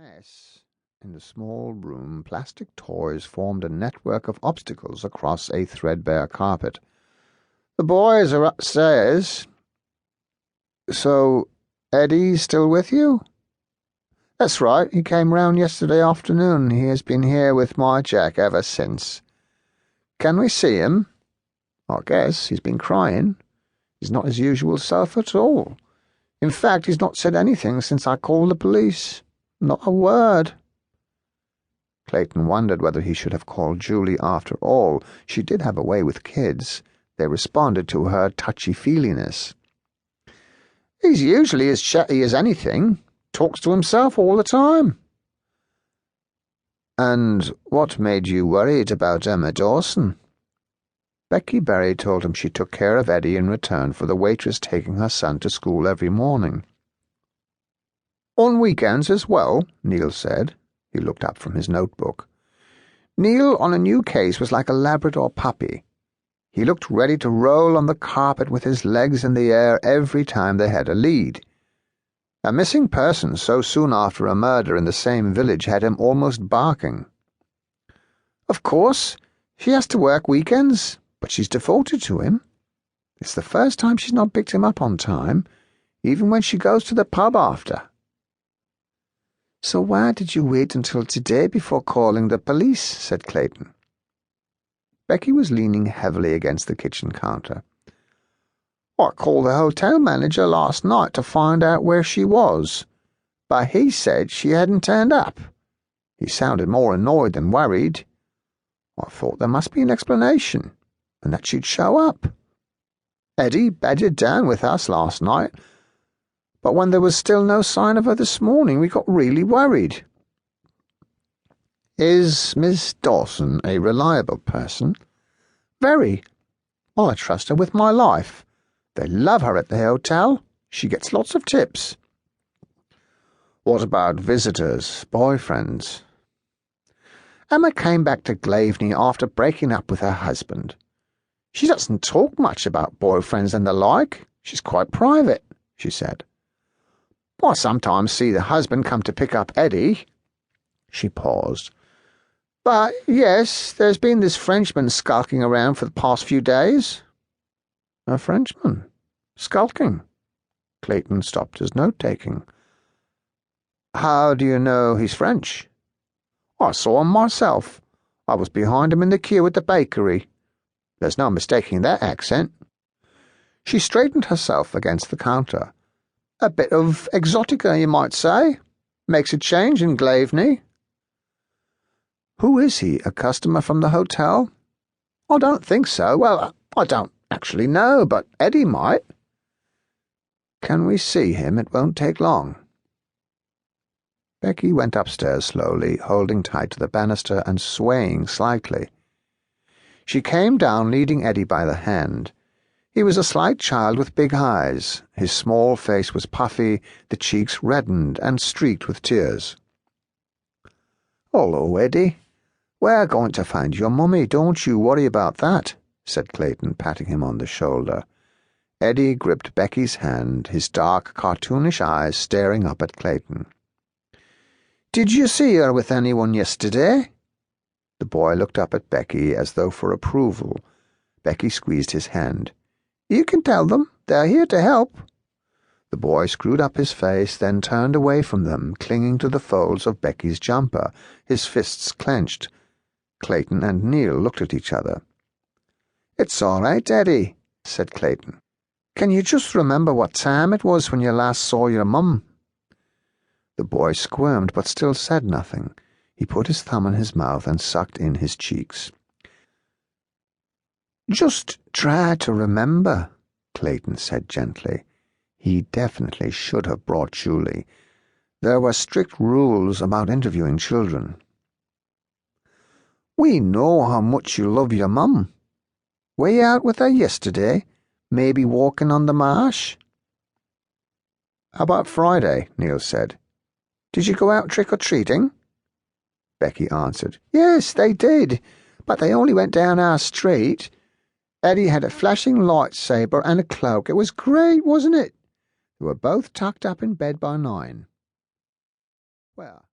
mess. In the small room, plastic toys formed a network of obstacles across a threadbare carpet. "The boys are upstairs." "So, Eddie's still with you?" "That's right. He came round yesterday afternoon. He has been here with my Jack ever since." "Can we see him?" "I guess. He's been crying. He's not his usual self at all. In fact, he's not said anything since I called the police. Not a word." Clayton wondered whether he should have called Julie after all. She did have a way with kids. They responded to her touchy-feeliness. "He's usually as chatty as anything. Talks to himself all the time." "And what made you worried about Emma Dawson?" Becky Berry told him she took care of Eddie in return for the waitress taking her son to school every morning. "On weekends as well," Neil said. He looked up from his notebook. Neil on a new case was like a Labrador puppy. He looked ready to roll on the carpet with his legs in the air every time they had a lead. A missing person so soon after a murder in the same village had him almost barking. "Of course, she has to work weekends, but she's devoted to him. It's the first time she's not picked him up on time, even when she goes to the pub after." "So why did you wait until today before calling the police?" said Clayton. Becky was leaning heavily against the kitchen counter. "I called the hotel manager last night to find out where she was, but he said she hadn't turned up. He sounded more annoyed than worried. I thought there must be an explanation, and that she'd show up. Eddie bedded down with us last night, but when there was still no sign of her this morning, we got really worried." "Is Miss Dawson a reliable person?" "Very. I trust her with my life. They love her at the hotel. She gets lots of tips." "What about visitors, boyfriends?" "Emma came back to Glaveney after breaking up with her husband. She doesn't talk much about boyfriends and the like. She's quite private," she said. "I sometimes see the husband come to pick up Eddie." She paused. "But, yes, there's been this Frenchman skulking around for the past few days." "A Frenchman? Skulking?" Clayton stopped his note-taking. "How do you know he's French?" "I saw him myself. I was behind him in the queue at the bakery. There's no mistaking that accent." She straightened herself against the counter. "A bit of exotica, you might say. Makes a change in Glaveney." "Who is he, a customer from the hotel?" "I don't think so. Well, I don't actually know, but Eddie might." "Can we see him? It won't take long." Becky went upstairs slowly, holding tight to the banister and swaying slightly. She came down leading Eddie by the hand. He was a slight child with big eyes. His small face was puffy, the cheeks reddened and streaked with tears. "Hello, Eddie. We're going to find your mummy, don't you worry about that," said Clayton, patting him on the shoulder. Eddie gripped Becky's hand, his dark, cartoonish eyes staring up at Clayton. "Did you see her with anyone yesterday?" The boy looked up at Becky as though for approval. Becky squeezed his hand. "You can tell them. They're here to help." The boy screwed up his face, then turned away from them, clinging to the folds of Becky's jumper, his fists clenched. Clayton and Neil looked at each other. "It's all right, Eddie," said Clayton. "Can you just remember what time it was when you last saw your mum?" The boy squirmed but still said nothing. He put his thumb in his mouth and sucked in his cheeks. "Just try to remember," Clayton said gently. He definitely should have brought Julie. There were strict rules about interviewing children. "We know how much you love your mum. Were you out with her yesterday? Maybe walking on the marsh?" "How about Friday?" Neil said. "Did you go out trick-or-treating?" Becky answered. "Yes, they did, but they only went down our street. Eddie had a flashing lightsaber and a cloak. It was great, wasn't it? They were both tucked up in bed by 9. Well,